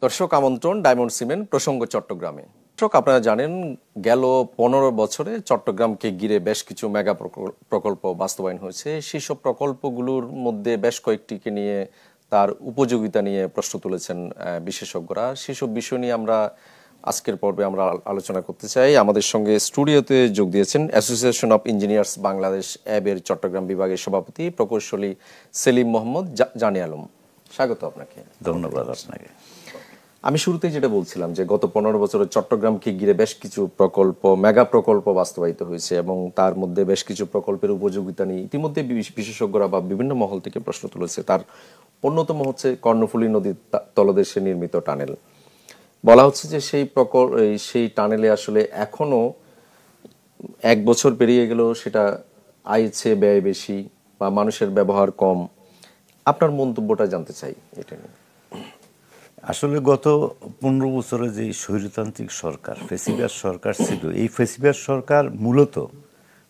দর্শক আমন্ত্রণ diamond cement প্রসঙ্গ চট্টগ্রামে। দর্শক আপনারা জানেন গেল 15 বছরে চট্টগ্রামকে ঘিরে বেশ কিছু মেগা প্রকল্প বাস্তবায়ন হয়েছে। সেসব প্রকল্পগুলোর মধ্যে বেশ কয়েকটিকে নিয়ে তার উপযোগিতা নিয়ে প্রশ্ন তুলেছেন বিশেষজ্ঞরা। সেসব বিষয় নিয়ে আমরা আজকের পর্বে আমরা আলোচনা করতে চাই। আমাদের সঙ্গে স্টুডিওতে যোগ দিয়েছেন অ্যাসোসিয়েশন অফ ইঞ্জিনিয়ার্স বাংলাদেশ অ্যাবের চট্টগ্রাম বিভাগের সভাপতি প্রকৌশলী সেলিম মোহাম্মদ জানি আলম। স্বাগত আপনাকে। ধন্যবাদ আপনাকে। আমি শুরুতেই যেটা বলছিলাম যে গত 15 বছরে চট্টগ্রামকে ঘিরে বেশ কিছু প্রকল্প মেগা প্রকল্প বাস্তবায়িত হয়েছে এবং তার মধ্যে বেশ কিছু প্রকল্পের উপযোগিতা নিয়ে ইতিমধ্যে বিশেষজ্ঞরা বা বিভিন্ন মহল থেকে প্রশ্ন তুলেছে। তার অন্যতম হচ্ছে কর্ণফুলী নদীর তলদেশে নির্মিত টানেল। বলা হচ্ছে যে সেই টানেলে আসলে এখনো 1 বছর পেরিয়ে গেলেও সেটা আয়ের চেয়ে ব্যয় বেশি বা মানুষের ব্যবহার কম। আপনার মন্তব্যটা জানতে চাই এটা নিয়ে। আসলে গত 15 বছরে যে স্বৈরতান্ত্রিক সরকার ফেসিবাস সরকার ছিল, এই ফেসিবাস সরকার মূলত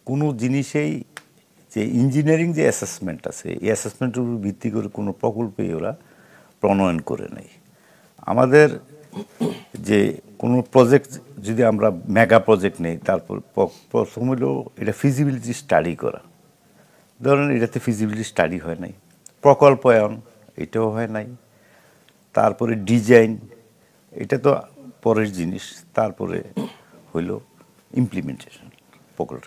কোনো জিনিসেই যে ইঞ্জিনিয়ারিং যে অ্যাসেসমেন্ট আছে, এই অ্যাসেসমেন্টের উপর ভিত্তি করে কোনো প্রকল্পেই ওরা প্রণয়ন করে নেই। আমাদের যে কোনো প্রজেক্ট যদি আমরা মেগা প্রজেক্ট নেই, তারপর প্রথম হলো এটা ফিজিবিলিটি স্টাডি করা। ধরেন এটাতে ফিজিবিলিটি স্টাডি হয় নাই, প্রকল্পায়ন এটাও হয় নাই, তারপরে ডিজাইন এটা তো পরের জিনিস, তারপরে হইল ইমপ্লিমেন্টেশন প্রকল্প।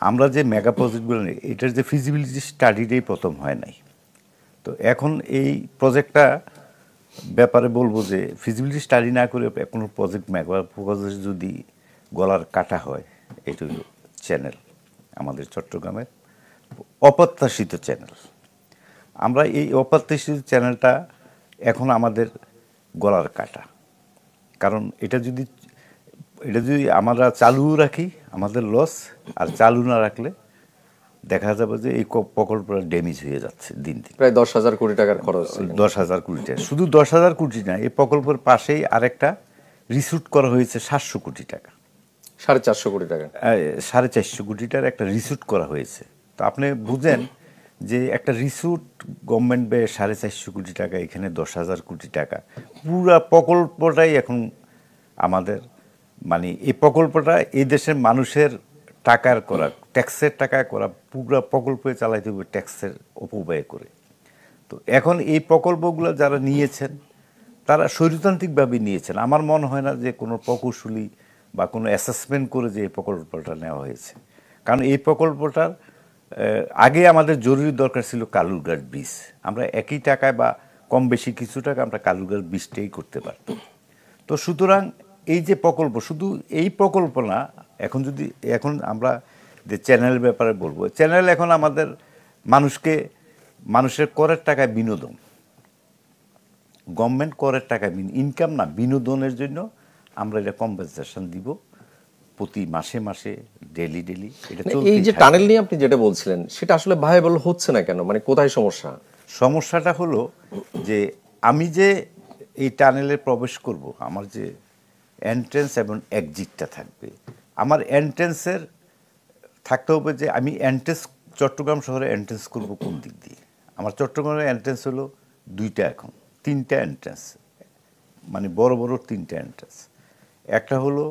আমরা যে মেগা প্রজেক্টগুলো নেই, এটার যে ফিজিবিলিটি স্টাডিটাই প্রথম হয় নাই। তো এখন এই প্রজেক্টটা ব্যাপারে বলবো যে ফিজিবিলিটি স্টাডি না করে কোনো প্রজেক্ট মেগা প্রজেক্ট যদি গলার কাটা হয়, এটা হইল চ্যানেল, আমাদের চট্টগ্রামের অপ্রত্যাশিত চ্যানেল। আমরা এই অপ্রত্যাশিত চ্যানেলটা এখন আমাদের গলার কাটা। কারণ এটা যদি আমরা চালু রাখি আমাদের লস, আর চালু না রাখলে দেখা যাবে যে এই প্রকল্পটা ড্যামেজ হয়ে যাচ্ছে দিন দিন। প্রায় 10,000 কোটি টাকার খরচ। 10,000 কোটি টাকা, শুধু 10,000 কোটি না, এই প্রকল্পের পাশেই আরেকটা রিসুট করা হয়েছে 700 কোটি টাকা, 450 কোটি টাকা, 450 কোটিটার একটা রিসুট করা হয়েছে। তো আপনি বুঝেন যে একটা রিসুট গভর্নমেন্ট ব্যয় 450 কোটি টাকা, এখানে 10,000 কোটি টাকা। পুরা প্রকল্পটাই এখন আমাদের মানে এই প্রকল্পটা এই দেশের মানুষের টাকার করা, ট্যাক্সের টাকায় করা, পুরা প্রকল্পে চালাইতে হবে ট্যাক্সের অপব্যয় করে। তো এখন এই প্রকল্পগুলো যারা নিয়েছেন তারা স্বৈরতান্ত্রিকভাবে নিয়েছেন। আমার মনে হয় না যে কোনো প্রকৌশলী বা কোনো অ্যাসেসমেন্ট করে যে এই প্রকল্পটা নেওয়া হয়েছে। কারণ এই প্রকল্পটার আগে আমাদের জরুরি দরকার ছিল কালুরঘাট ব্রিজ। আমরা একই টাকায় বা কম বেশি কিছু টাকা আমরা কালুরঘাট ব্রিজটাই করতে পারতাম। তো সুতরাং এই যে প্রকল্প, শুধু এই প্রকল্প না, এখন আমরা যে চ্যানেল ব্যাপারে বলবো, চ্যানেল এখন আমাদের মানুষের করের টাকায় বিনোদন, গভর্নমেন্ট করের টাকায় ইনকাম না, বিনোদনের জন্য আমরা এটা কম্পেনসেশন দিব প্রতি মাসে মাসে, ডেলি। এটা এই যে টানেল নিয়ে আপনি যেটা বলছিলেন সেটা আসলে ভায়াবল হচ্ছে না কেন? মানে কোথায় সমস্যা? সমস্যাটা হলো যে আমি যে এই টানেলে প্রবেশ করব, আমার যে এন্ট্রেন্স এবং এক্সিটটা থাকবে, আমার এন্ট্রেন্সের থাকতে হবে যে আমি চট্টগ্রাম শহরে এন্ট্রেন্স করব কোন দিক দিয়ে। আমার চট্টগ্রামের এন্ট্রেন্স হলো 2টা, এখন 3টা এন্ট্রেন্স, মানে বড় বড় 3টা এন্ট্রেন্স। একটা হলো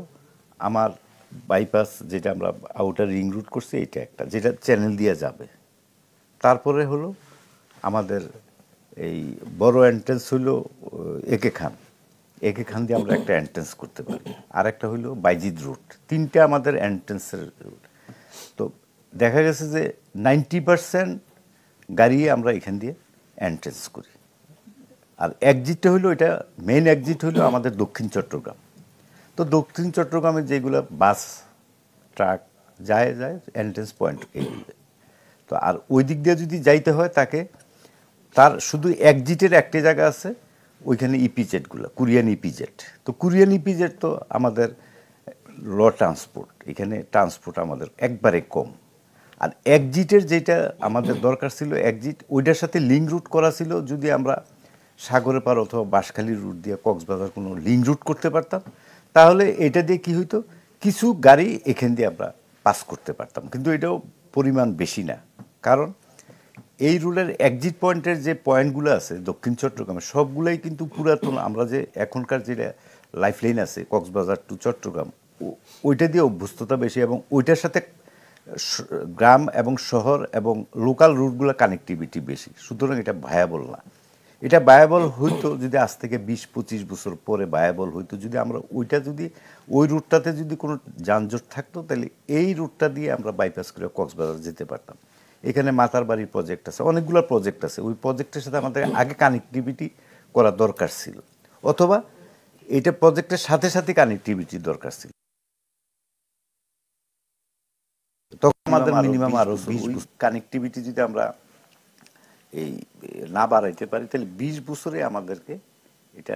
আমার বাইপাস, যেটা আমরা আউটার রিং রুট করছি, এইটা একটা, যেটা চ্যানেল দিয়ে যাবে। তারপরে হলো আমাদের এই বড় এন্ট্রেন্স হলো একে খান দিয়ে আমরা একটা এন্ট্রেন্স করতে পারি, আর একটা হইলো বাইজিদ রুট। 3টা আমাদের এন্ট্রেন্সের রুট। তো দেখা গেছে যে 90% গাড়ি আমরা এখান দিয়ে এন্ট্রেন্স করি। আর এক্সিটটা হইলো, এটা মেইন এক্সিট হইলো আমাদের দক্ষিণ চট্টগ্রাম। তো দক্ষিণ চট্টগ্রামে যেগুলো বাস ট্রাক যায় এন্ট্রেন্স পয়েন্ট এইগুলো। তো আর ওই দিক দিয়ে যদি যাইতে হয় তার শুধু এক্সিটের একটা জায়গা আছে, ওইখানে ইপিজেটগুলো, কুরিয়ান ইপিজেট। তো কুরিয়ান ইপিজেট তো আমাদের ট্রান্সপোর্ট, এখানে ট্রান্সপোর্ট আমাদের একবারে কম। আর এক্সিটের যেটা আমাদের দরকার ছিল, এক্সিট ওইটার সাথে লিঙ্ক রুট করা ছিল, যদি আমরা সাগরে পার অথবা বাঁশখালী রুট দিয়ে কক্সবাজার কোনো লিঙ্ক রুট করতে পারতাম, তাহলে এটা দিয়ে কি হইতো, কিছু গাড়ি এখান দিয়ে আমরা পাস করতে পারতাম। কিন্তু এটাও পরিমাণ বেশি না, কারণ এই রুটের এক্সিট পয়েন্টের যে পয়েন্টগুলো আছে দক্ষিণ চট্টগ্রামে সবগুলাই কিন্তু পুরাতন, আমরা যে এখনকার যেটা লাইফ লাইন আছে কক্সবাজার টু চট্টগ্রাম ওইটা দিয়ে অভ্যস্ততা বেশি, এবং ওইটার সাথে গ্রাম এবং শহর এবং লোকাল রুটগুলো কানেক্টিভিটি বেশি, সুতরাং এটা ভায়াবল না। এটা ভায়াবল হইতো যদি আজ থেকে 20-25 বছর পরে ভায়াবল হইতো যদি আমরা ওইটা যদি ওই রুটটাতে যদি কোনো যানজট থাকতো, তাহলে এই রুটটা দিয়ে আমরা বাইপাস করে কক্সবাজার যেতে পারতাম। এখানে মাতার বাড়ির প্রজেক্ট আছে, অনেকগুলো প্রজেক্ট আছে, ওই প্রজেক্টের সাথে আমাদের আগে কানেক্টিভিটি করা দরকার ছিল, অথবা এটা প্রজেক্টের সাথে সাথে কানেক্টিভিটি দরকার ছিল। তখন আমাদের মিনিমাম আরো 20 কানেক্টিভিটি যদি আমরা এই না বাড়াইতে পারি, তাহলে 20 বছরে আমাদেরকে এটা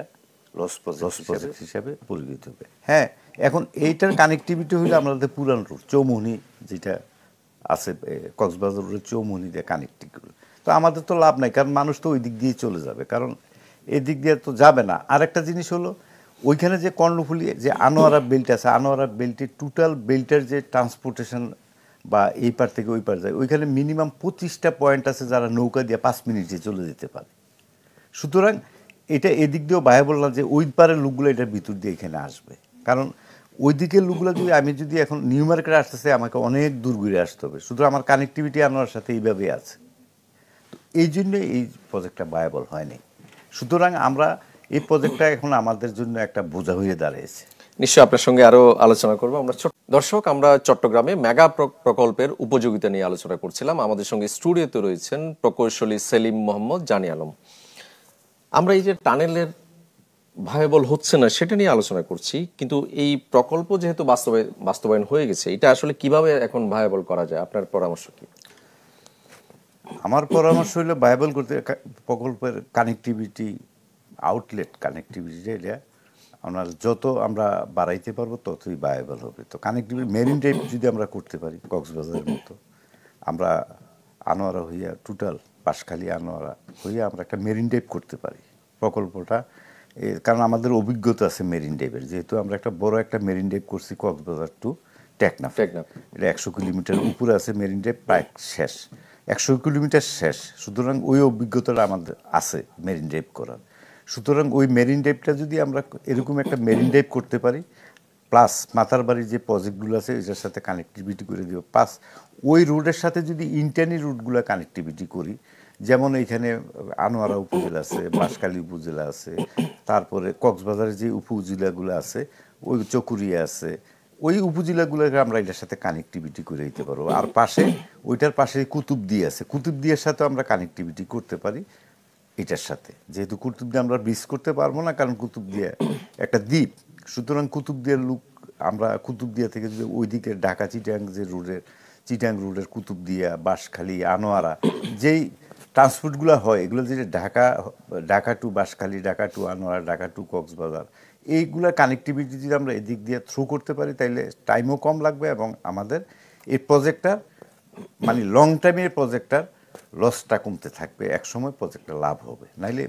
লস প্রজেক্ট হিসাবে পরিগণিত হবে। হ্যাঁ, এখন এইটার কানেক্টিভিটি হইলে আমাদের পুরান রুট চৌমুহনী যেটা আছে, কক্সবাজার রোডের চৌমুহনী দিয়ে কানেক্টিং করবে, তো আমাদের তো লাভ নাই, কারণ মানুষ তো ওই দিক দিয়ে চলে যাবে, কারণ এই দিক দিয়ে তো যাবে না। আর একটা জিনিস হলো ওইখানে যে কর্ণফুলী যে আনোয়ারা বেল্ট আছে, আনোয়ারা বেল্টের টোটাল বেল্টের যে ট্রান্সপোর্টেশন বা এই পার থেকে ওই পার যায়, ওইখানে মিনিমাম 25টা পয়েন্ট আছে যারা নৌকা দিয়ে 5 মিনিটে চলে যেতে পারে। সুতরাং এটা এদিক দিয়েও ভায়াবল না যে ওই পারের লোকগুলো এটার ভিতর দিয়ে এখানে আসবে, কারণ ওই দিকের লোকগুলো যদি আমি যদি এখন নিউ মার্কেটে আসতেছে আমাকে অনেক দূর ঘুরে আসতে হবে, সুতরাং আমার কানেক্টিভিটি আনোয়ার সাথে এইভাবেই আছে। তো এই জন্য এই প্রজেক্টটা ভায়াবল হয়নি। সুতরাং আমরা এই প্রজেক্টটা এখন আমাদের জন্য একটা বোঝা হয়ে দাঁড়িয়েছে। নিশ্চয়ই আপনার সঙ্গে আরো আলোচনা করবো আমরা। দর্শক, আমরা চট্টগ্রামে মেগা প্রকল্পের উপযোগিতা নিয়ে আলোচনা করছিলাম। আমাদের সঙ্গে স্টুডিওতে রয়েছেন প্রকৌশলী সেলিম মোহাম্মদ জানি আলম। আমরা এই যে টানেলের ভায়াবল হচ্ছে না সেটা নিয়ে আলোচনা করছি, কিন্তু এই প্রকল্প যেহেতু বাস্তবায়ন হয়ে গেছে, এটা আসলে কিভাবে এখন ভায়াবল করা যায়, আপনার পরামর্শ কি? আমার পরামর্শ হলো ভায়াবল করতে প্রকল্পের কানেক্টিভিটি, আউটলেট কানেক্টিভিটি এটা আমরা যত আমরা বাড়াইতে পারবো ততই ভায়াবল হবে। তো কানেক্টিভিটি মেরিন ড্রাইভ যদি আমরা করতে পারি কক্সবাজারের মতো, আমরা আনোয়ারা হইয়া টোটাল বাঁশখালী আনোয়ারা হইয়া আমরা একটা মেরিন ড্রাইভ করতে পারি প্রকল্পটা, কারণ আমাদের অভিজ্ঞতা আছে মেরিন ড্রাইভের, যেহেতু আমরা একটা বড় একটা মেরিন ড্রাইভ করছি কক্সবাজার টু টেকনাফ। এটা 100 কিলোমিটার উপরে আছে মেরিন ড্রাইভ, প্রায় শেষ 100 কিলোমিটার শেষ। সুতরাং ওই অভিজ্ঞতাটা আমাদের আছে মেরিন ড্রাইভ করার। সুতরাং ওই মেরিন ড্রাইভটা যদি আমরা এরকম একটা মেরিন ড্রাইভ করতে পারি, প্লাস মাতার বাড়ির যে প্রজেক্টগুলো আছে এটার সাথে কানেক্টিভিটি করে দিব, প্লাস ওই রোডের সাথে যদি ইন্টারনি রুটগুলো কানেক্টিভিটি করি, যেমন এইখানে আনোয়ারা উপজেলা আছে, বাঁশখালী উপজেলা আছে, তারপরে কক্সবাজারের যে উপজেলাগুলো আছে, ওই চকুরিয়া আছে, ওই উপজেলাগুলোকে আমরা এটার সাথে কানেক্টিভিটি করে দিতে পারবো। আর পাশে ওইটার পাশে কুতুবদিয়া আছে, কুতুবদিয়ার সাথে আমরা কানেক্টিভিটি করতে পারি এটার সাথে, যেহেতু কুতুবদিয়া আমরা ব্রিজ করতে পারবো না, কারণ কুতুবদিয়া একটা দ্বীপ। সুতরাং কুতুবদিয়ার লোক আমরা কুতুবদিয়া থেকে যদি ওইদিকে ঢাকা চিটাং যে রোডের চিটাং রোডের কুতুবদিয়া বাঁশখালী আনোয়ারা যেই ট্রান্সপোর্টগুলো হয়, এগুলো যে Dhaka to Banshkhali, Dhaka to Anwara, Dhaka to Cox's Bazar, এইগুলোর কানেক্টিভিটি যদি আমরা এদিক দিয়ে থ্রু করতে পারি, তাইলে টাইমও কম লাগবে এবং আমাদের এই প্রজেক্টটার মানে লং টাইমের প্রজেক্টটার লসটা কমতে থাকবে, একসময় প্রজেক্টটা লাভ হবে। নাইলে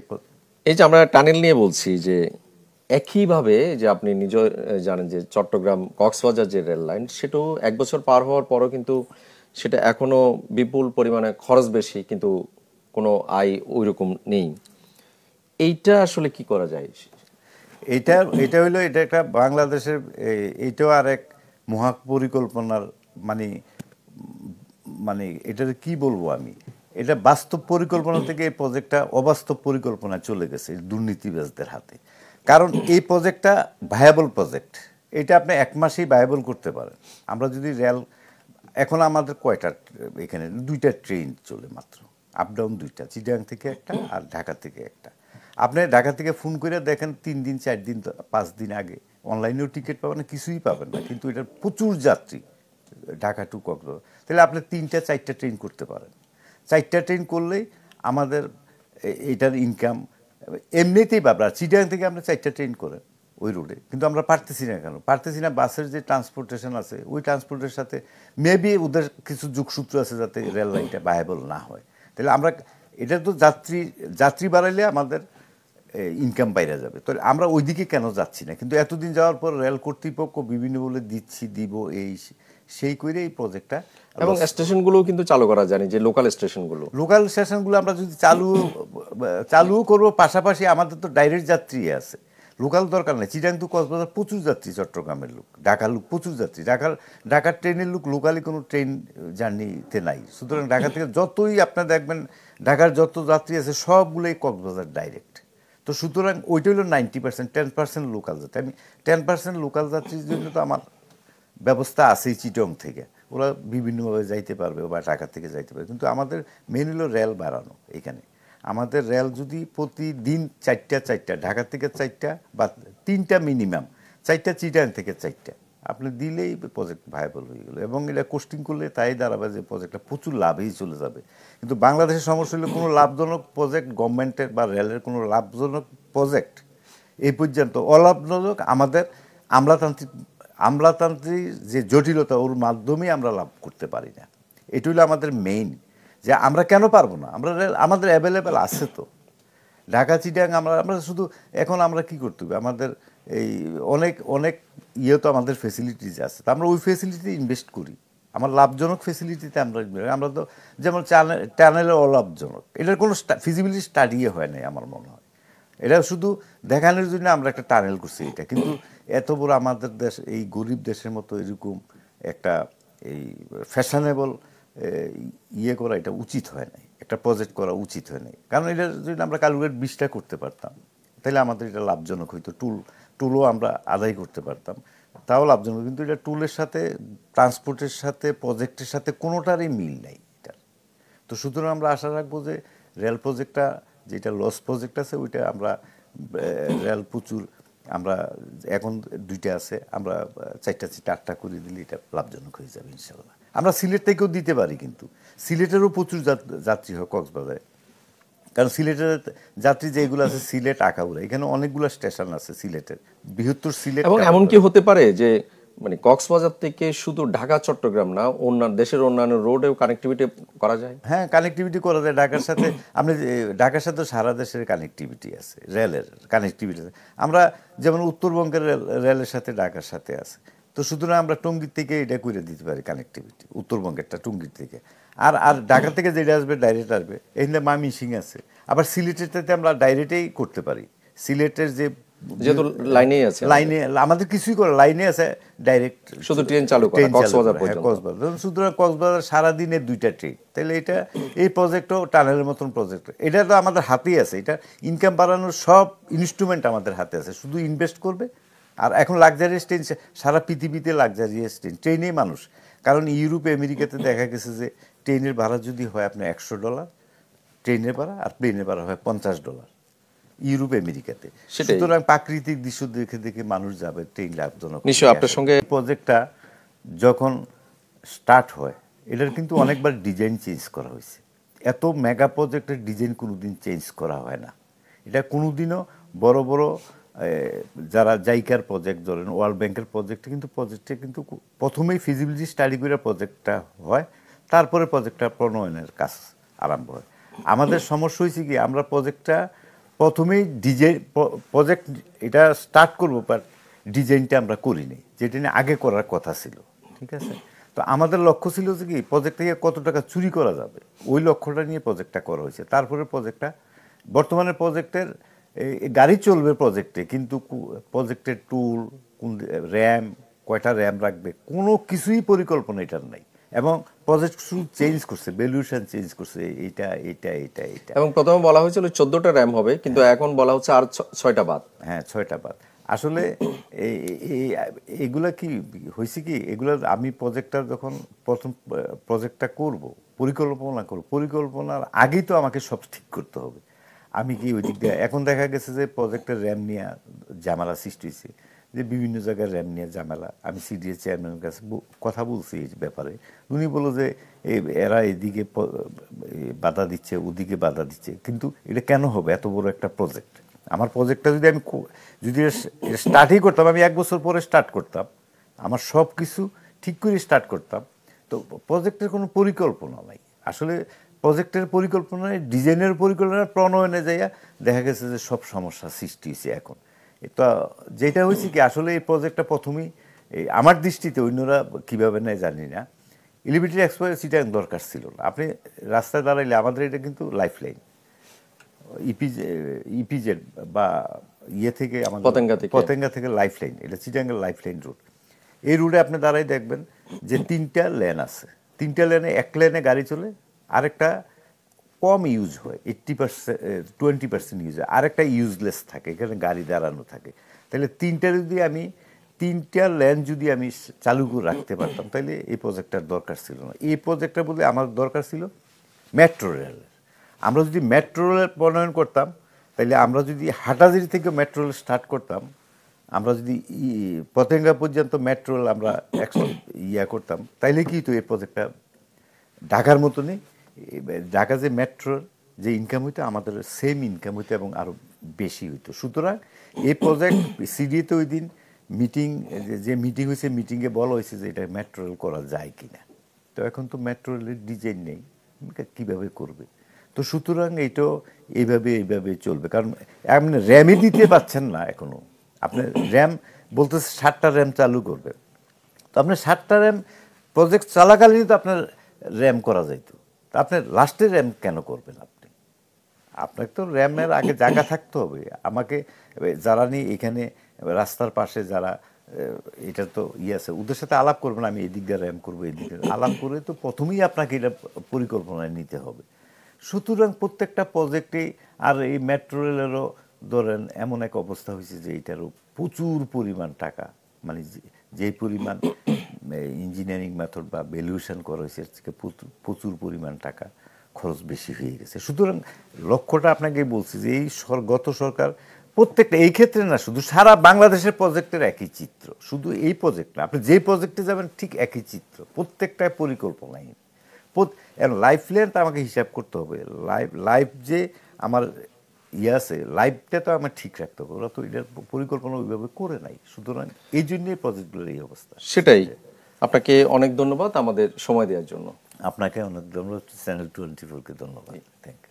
এই যে আমরা টানেল নিয়ে বলছি, যে একইভাবে যে আপনি নিজে জানেন যে চট্টগ্রাম কক্সবাজার যে রেল লাইন, সেটাও 1 বছর পার হওয়ার পরও কিন্তু সেটা এখনো বিপুল পরিমাণে খরচ বেশি, কিন্তু কোনো আয় ওইরকম নেই। এইটা আসলে কি করা যায়? এটা হইলো এটা একটা বাংলাদেশের এইটাও আর এক মহা পরিকল্পনার মানে মানে এটার কি বলবো আমি, এটা বাস্তব পরিকল্পনা থেকে এই প্রজেক্টটা অবাস্তব পরিকল্পনায় চলে গেছে দুর্নীতিবাজদের হাতে। কারণ এই প্রজেক্টটা ভায়াবল প্রজেক্ট, এটা আপনি 1 মাসেই ভায়াবল করতে পারেন। আমরা যদি রেল এখন আমাদের কয়টা এখানে 2টা ট্রেন চলে মাত্র, আপ ডাউন 2টা, চিটাগাং থেকে একটা আর ঢাকা থেকে একটা। আপনি ঢাকা থেকে ফোন করে দেখেন 3 দিন 4 দিন 5 দিন আগে অনলাইনেও টিকিট পাবেন না, কিছুই পাবেন না, কিন্তু এটার প্রচুর যাত্রী ঢাকা টু কক্সবাজার। তাহলে আপনি 3টা 4টা ট্রেন করতে পারেন। 4টা ট্রেন করলেই আমাদের এটার ইনকাম এমনিতেই পাবে। আর চিটাগাং থেকে আমরা 4টা ট্রেন করেন ওই রোডে, কিন্তু আমরা পারতেছি না। কেন পারতেছি না? বাসের যে ট্রান্সপোর্টেশন আছে ওই ট্রান্সপোর্টের সাথে মেবি ওদের কিছু যোগসূত্র আছে যাতে রেল লাইনটা ভায়াবল না হয়। তাহলে আমরা এটা তো যাত্রী বাড়াইলে আমাদের ইনকাম বাইরে যাবে, তো আমরা ওইদিকে কেন যাচ্ছি না? কিন্তু এতদিন যাওয়ার পর রেল কর্তৃপক্ষ বিভিন্ন বলে দিচ্ছি দিব এই সেই করে এই প্রজেক্টটা। এবং স্টেশনগুলো কিন্তু চালু করা জানি যে লোকাল স্টেশনগুলো আমরা যদি চালুও করবো, পাশাপাশি আমাদের তো ডাইরেক্ট যাত্রী আছে, লোকাল দরকার নেই। চিটাং টু কক্সবাজার প্রচুর যাত্রী, চট্টগ্রামের লোক, ঢাকার লোক প্রচুর যাত্রী, ঢাকার ট্রেনের লোক লোকালি কোনো ট্রেন জার্নিতে নাই। সুতরাং ঢাকা থেকে যতই আপনার দেখবেন ঢাকার যত যাত্রী আছে সবগুলোই কক্সবাজার ডাইরেক্ট। তো সুতরাং ওইটা হলো 90%, 10% লোকাল যাত্রী। আমি 10% লোকাল যাত্রীর জন্য তো আমার ব্যবস্থা আছেই চিটং থেকে, ওরা বিভিন্নভাবে যাইতে পারবে বা ঢাকা থেকে যাইতে পারবে। কিন্তু আমাদের মেন হলো রেল বাড়ানো। এখানে আমাদের রেল যদি প্রতিদিন 4টা ঢাকা থেকে 4টা বা 3টা মিনিমাম, 4টা চিটাং থেকে 4টা আপনি দিলেই প্রজেক্ট ভায়াবল হয়ে গেল। এবং এটা কোস্টিং করলে তাই দাঁড়াবে যে প্রজেক্টটা প্রচুর লাভেই চলে যাবে। কিন্তু বাংলাদেশের সমস্যা হলো কোনো লাভজনক প্রজেক্ট, গভর্নমেন্টের বা রেলের কোনো লাভজনক প্রজেক্ট এই পর্যন্ত অলাভজনক। আমাদের আমলাতান্ত্রিক যে জটিলতা, ওর মাধ্যমে আমরা লাভ করতে পারি না। এটা হলো আমাদের মেইন, যে আমরা কেন পারবো না। আমাদের অ্যাভেলেবেল আছে তো ঢাকা চিটাং। আমরা শুধু এখন আমরা কি করতে হবে, আমাদের এই অনেক অনেক তো আমাদের ফেসিলিটিস আছে, তো আমরা ওই ফেসিলিটি ইনভেস্ট করি। আমার লাভজনক ফেসিলিটিতে আমরা তো যেমন টানেলের অলাভজনক, এটার কোনো ফিজিবিলিটি স্টাডি হয় নাই আমার মনে হয়। এটা শুধু দেখানোর জন্য আমরা একটা টানেল করছি এটা। কিন্তু এত বড় আমাদের দেশ, এই গরিব দেশের মতো এরকম একটা এই ফ্যাশনেবল করা এটা উচিত হয় নাই, একটা প্রজেক্ট করা উচিত হয় নাই। কারণ এটা যদি আমরা কালুগেট 20টা করতে পারতাম তাহলে আমাদের এটা লাভজনক হইতো। টুলও আমরা আদায় করতে পারতাম, তাও লাভজনক। কিন্তু এটা টুলের সাথে, ট্রান্সপোর্টের সাথে, প্রজেক্টের সাথে কোনোটারই মিল নেই এটার। তো সুতরাং আমরা আশা রাখবো যে রেল প্রজেক্টটা, যেটা লস প্রজেক্ট আছে ওইটা আমরা রেল প্রচুর, আমরা এখন 2টা আছে, আমরা 4টা করে দিলে এটা লাভজনক হয়ে যাবে ইনশাল্লাহ। আমরা সিলেট থেকেও দিতে পারি, কিন্তু সিলেটেরও প্রচুর যাত্রী হয় কক্সবাজারে। কারণ সিলেটের যাত্রী যেগুলো আছে সিলেট, আখাউড়া, এখানে অনেকগুলো স্টেশন আছে সিলেটের, বৃহত্তর সিলেট। এবং এমন কি হতে পারে যে মানে কক্সবাজার থেকে শুধু ঢাকা চট্টগ্রাম না, অন্যান্য দেশের অন্যান্য রোডেও কানেক্টিভিটি করা যায়? হ্যাঁ, কানেক্টিভিটি করা যায় ঢাকার সাথে। আপনি ঢাকার সাথে সারা দেশের কানেক্টিভিটি আছে, রেলের কানেক্টিভিটি আছে। আমরা যেমন উত্তরবঙ্গের রেলের সাথে ঢাকার সাথে আছে। তো সুতরাং আমরা টঙ্গীর থেকে এটা করে দিতে পারি কানেক্টিভিটি, উত্তরবঙ্গেরটা টঙ্গীর থেকে। আর আর ঢাকা থেকে যেটা আসবে ডাইরেক্ট আসবে। এখানে ময়মনসিংহ আছে, আবার সিলেটের আমরা ডাইরেক্টেই করতে পারি। সিলেটের যে যেহেতু লাইনেই আছে, লাইনে আমাদের কিছুই করে লাইনে আছে, ডাইরেক্ট শুধু ট্রেন চালু করা কক্সবাজার পর্যন্ত। সুতরাং কক্সবাজার সারাদিনে 2টা ট্রেন, তাহলে এটা এই প্রজেক্টও টানেলের মতন প্রজেক্ট। এটা তো আমাদের হাতেই আছে, এটা ইনকাম বাড়ানোর সব ইনস্ট্রুমেন্ট আমাদের হাতে আছে, শুধু ইনভেস্ট করবে। আর এখন লাক্সারিয়াস ট্রেন, সারা পৃথিবীতে লাক্সারিয়াস ট্রেনেই মানুষ। কারণ ইউরোপ আমেরিকাতে দেখা গেছে যে ট্রেনের ভাড়া যদি হয় আপনার $100 ট্রেনের ভাড়া, আর প্লেনের ভাড়া হয় $50 ইউরোপ আমেরিকাতে। সুতরাং প্রাকৃতিক দৃশ্য দেখে দেখে মানুষ যাবে, ট্রেন লাভজনক। নিশ্চয়ই আপনার সঙ্গে প্রজেক্টটা যখন স্টার্ট হয়, এটার কিন্তু অনেকবার ডিজাইন চেঞ্জ করা হয়েছে। এত মেগা প্রজেক্টের ডিজাইন কোনোদিন চেঞ্জ করা হয় না। এটা কোনোদিনও বড় বড় যারা জাইকার প্রজেক্ট ধরেন, ওয়ার্ল্ড ব্যাংকের প্রজেক্টে কিন্তু প্রথমেই ফিজিবিলিটি স্টাডি করে প্রজেক্টটা হয়, তারপরে প্রজেক্টটা প্রণয়নের কাজ আরম্ভ হয়। আমাদের সমস্যা হয়েছে কি, আমরা প্রজেক্টটা প্রথমেই প্রজেক্ট এটা স্টার্ট করবো, বাট ডিজাইনটা আমরা করিনি, যেটা নিয়ে আগে করার কথা ছিল। ঠিক আছে, তো আমাদের লক্ষ্য ছিল যে কি প্রজেক্ট থেকে কত টাকা চুরি করা যাবে, ওই লক্ষ্যটা নিয়ে প্রজেক্টটা করা হয়েছে। তারপরে প্রজেক্টটা বর্তমানে প্রজেক্টের গাড়ি চলবে প্রজেক্টে, কিন্তু প্রজেক্টের টুল, কোন র্যাম, কয়টা র্যাম রাখবে, কোনো কিছুই পরিকল্পনা এটার নাই। এবং প্রজেক্ট শুধু চেঞ্জ করছে, ভ্যালুয়েশন চেঞ্জ করছে, এইটা এইটা এইটা এইটা। এবং প্রথমে বলা হয়েছিল 14টা র্যাম হবে, কিন্তু এখন বলা হচ্ছে আর 6টা বাদ। হ্যাঁ, 6টা বাদ। আসলে এগুলা কি হয়েছে কি, এগুলো আমি প্রজেক্টটা যখন প্রথম প্রজেক্টটা করব, পরিকল্পনার আগেই তো আমাকে সব ঠিক করতে হবে। আমি কি ওই দিক দিয়ে, এখন দেখা গেছে যে প্রজেক্টের র্যাম নিয়ে ঝামেলা সৃষ্টি হয়েছে, যে বিভিন্ন জায়গায় র্যাম নিয়ে ঝামেলা। আমি সিডিএস চেয়ারম্যানের কাছে কথা বলছি এই ব্যাপারে, উনি বলল যে এরা এদিকে বাধা দিচ্ছে, ওদিকে বাধা দিচ্ছে। কিন্তু এটা কেন হবে, এত বড় একটা প্রজেক্ট? আমার প্রজেক্টটা যদি স্টার্টই করতাম, আমি 1 বছর পরে স্টার্ট করতাম, আমার সব কিছু ঠিক করে স্টার্ট করতাম। তো প্রজেক্টের কোনো পরিকল্পনা নাই। আসলে প্রজেক্টের পরিকল্পনা, ডিজাইনের পরিকল্পনা, প্রণয়নে যাইয়া দেখা গেছে যে সব সমস্যা সৃষ্টি হয়েছে এখন। তো যেটা হয়েছে কি, আসলে এই প্রজেক্টটা প্রথমেই এই আমার দৃষ্টিতে অন্যরা কীভাবে নেয় জানি না, এলিভেটেড এক্সপ্রেস চিটাগাং দরকার ছিল না। আপনি রাস্তায় দাঁড়াইলে আমাদের এটা কিন্তু লাইফ লাইন, ইপিজেড বা ইয়ে থেকে আমাদের পতেঙ্গা থেকে লাইফ লাইন, এটা চিটাগাংয়ের লাইফ লাইন রুট। এই রুটে আপনি দাঁড়াই দেখবেন যে 3টা লেন আছে, 3টা লেনে এক লেনে গাড়ি চলে, আরেকটা কম ইউজ হয়, 80% 20% ইউজ হয়, আরেকটা ইউজলেস থাকে, এখানে গাড়ি দাঁড়ানো থাকে। তাহলে 3টা লেন যদি আমি চালু করে রাখতে পারতাম তাহলে এই প্রজেক্টটার দরকার ছিল না। এই প্রজেক্টটা বলতে আমার দরকার ছিল মেট্রো রেল। আমরা যদি মেট্রো রেল প্রণয়ন করতাম, তাহলে আমরা যদি হাটাজারি থেকে মেট্রো রেল স্টার্ট করতাম, আমরা যদি পতেঙ্গা পর্যন্ত মেট্রো রেল আমরা করতাম, তাইলে কি তো এই প্রজেক্টটা ঢাকার মতনই, ঢাকা যে মেট্রোর যে ইনকাম হইতো আমাদের সেম ইনকাম হইতো এবং আরও বেশি হইতো। সুতরাং এই প্রজেক্ট সিডিতে ওই দিন মিটিং হয়েছে, মিটিংয়ে বলা হয়েছে যে এটা মেট্রো রেল করা যায় কিনা। তো এখন তো মেট্রো রেলের ডিজাইন নেই, কীভাবে করবে? তো সুতরাং এইটাও এইভাবে চলবে, কারণ আপনি র্যামই দিতে পারছেন না এখনও। আপনার র্যাম বলতেছে 7টা র্যাম চালু করবে, তো আপনার 7টা র্যাম প্রজেক্ট চলাকালীনই তো আপনার র্যাম করা যাইতো, তো আপনার লাস্টে র্যাম কেন করবেন? আপনাকে তো র্যামের আগে জায়গা থাকতে হবে। আমাকে যারা নিয়ে এখানে রাস্তার পাশে যারা এটা তো আছে, ওদের সাথে আলাপ করবেন, আমি এদিক দিয়ে র্যাম করবো, এদিক দিয়ে আলাপ করে তো প্রথমেই আপনাকে এটা পরিকল্পনায় নিতে হবে। সুতরাং প্রত্যেকটা প্রজেক্টে, আর এই মেট্রো রেলেরও ধরেন এমন এক অবস্থা হয়েছে যে এইটারও প্রচুর পরিমাণ টাকা, মানে যেই পরিমাণ ইঞ্জিনিয়ারিং মেথড বা ভ্যালুয়েশন করা হয়েছে এর থেকে প্রচুর পরিমাণ টাকা খরচ বেশি হয়ে গেছে। সুতরাং লক্ষ্যটা আপনাকে বলছি যে এই গত সরকার প্রত্যেকটা, এই ক্ষেত্রে না শুধু, সারা বাংলাদেশের প্রজেক্টের একই চিত্র, শুধু এই প্রজেক্ট না, আপনি যেই প্রজেক্টে যাবেন ঠিক একই চিত্র, প্রত্যেকটায় পরিকল্পনাহীন। লাইফ লেন্থ আমাকে হিসাব করতে হবে, লাইফ যে আমার আছে, লাইফটা তো আমার ঠিক রাখতে হবে, ওরা তো এটার পরিকল্পনা ওইভাবে করে নাই। সুতরাং এই জন্যই প্রজেক্টগুলোর এই অবস্থা। সেটাই। আপনাকে অনেক ধন্যবাদ আমাদের সময় দেওয়ার জন্য। আপনাকে অনেক ধন্যবাদ, চ্যানেল 24-কে ধন্যবাদ। Thank you.